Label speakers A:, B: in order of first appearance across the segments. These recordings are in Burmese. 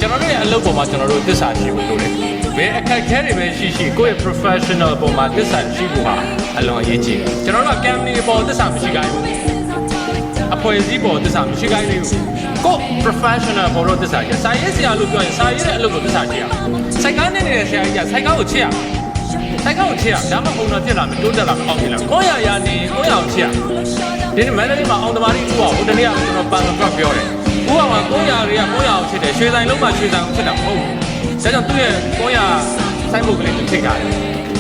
A: ကျွန်တော်တို့ရဲ့အလုပ်ပေါ်မှာကျွန်တော်တို့သစ္စာရှိဖို့လိုတယ်ဘယ်အခက်အခဲတွေပဲရှိကိုယ့်ရဲ့ professional ပေါ်မှာသစ္စာရှိဖို့ဟာအလွန်အရေးကြီးတယ်ကျွန်တော်တို့က company ပေါ်သစ္စာမရှိခိုင်းဘူးအဖွဲ့အစည်းပေါ်သစ္စာမရှိခိုင်းဘူးကို professional ပေါ်တော့သစ္စာရှိစာရေးဆရာလို့ပြောရင်စာရေးတဲ့အလုပ်ကိုသစ္စာရှိရစိုက်ကားနဲ့နေတဲ့ဆရာကြီးကစိုက်ကားကိုချစ်ရစိုက်ကားကိုချစ်ရဒါမှမဟုတ်တော့ဖြစ်လာမယ်တိုးတက်လာမယ်အောင်ဖြစ်လာကိုရရာနေကိုရအောင်ချစ်ရဒီနေ့မန္တလေးမှာအောင်သမားကြီးဥပါဟိုတနေ့ကကျွန်တော်ပန်တော့ပြောတယ်ဥပါမှာကိုရတွေကကိုရအောင်ချစ်တယ်ရွှေဆိုင်လုံးမှာရွှေဆိုင်ကိုချစ်တာမဟုတ်ဘူးဒါကြောင့်သူ့ရဲ့ကိုရစိုက်ဖို့ကလေးကိုထိတ်ထားတယ်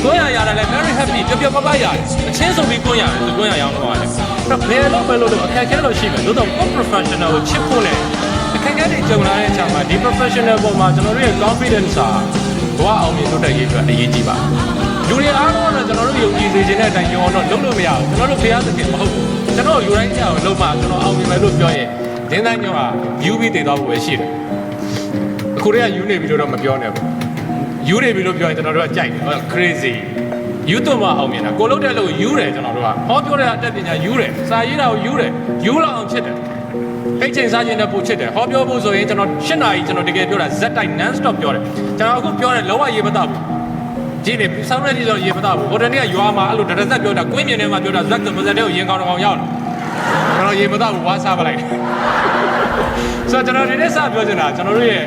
A: ကိုရရတယ်လည်း very happy ပျော်ပျော်ပါးပါးရတယ်အချင်းဆုံးပြီးကိုရတယ်သူကိုရရောင်းတော့ရတယ်အဲ့တော့ဘယ်လိုပဲလို့အခက်အခဲလို့ရှိမယ်သို့တော့ professional ကိုချစ်ဖို့နဲ့အခက်အခဲတွေကြုံလာတဲ့အချိန်မှာဒီ professional ပေါ်မှာကျွန်တော်တို့ရဲ့ confidence ဟာဘဝအောင်မြင်တိုးတက်ရေးအတွက်အရေးကြီးပါလူတွေအားလုံးကတော့ကျွန်တော်တို့ယုံကြည်စေခြင်းတဲ့အတိုင်းယုံအောင်တော့လုပ်လို့မရဘူးကျွန်တော်တို့ဘုရားသခင်မဟုတ်ဘူးကျွန်တော်ယူတိုင်းကြောင်လုံးမှကျွန်တော်အောင်မြင်မယ်လို့ပြောရင်ဒင်းတိုင်းညောဟာယူပြီးတည်သွားဖို့ပဲရှိတယ်အခုတည်းကယူနေပြီလို့တော့မပြောနဲ့ဘူးယူနေပြီလို့ပြောရင်ကျွန်တော်တို့ကကြိုက်တယ် crazy ယူတော့မှအောင်မြင်တာကိုလုံးတဲ့လို့ယူတယ်ကျွန်တော်တို့ကဟောပြောတဲ့အတတ်ပညာယူတယ်စာရေးတာကိုယူတယ်ယူလောက်အောင်ဖြစ်တယ်အိတ်ချိန်စားခြင်းနဲ့ပို့ချစ်တယ်ဟောပြောဖို့ဆိုရင်ကျွန်တော်8နာရီကျွန်တော်တကယ်ပြောတာဇက်တိုက် non stop ပြောတယ်ကျွန်တော်အခုပြောတယ်လုံးဝရေမတော့ဘူးကြည့်နေစောင်းရည်ဆိုရေမတော့ဘူးဟိုတနေ့ကရွာမှာအဲ့လိုတရဇက်ပြောတာကွင်းမြင်ထဲမှာပြောတာဇက်ကမဇက်တဲ့ကိုရင်ကောင်းတော့ရောက်လာကျွန်တော်ရေမတော့ဘူးဝါစားပလိုက်ဆိုတော့ကျွန်တော်ဒီနေ့စပြောချင်တာကျွန်တော်တို့ရဲ့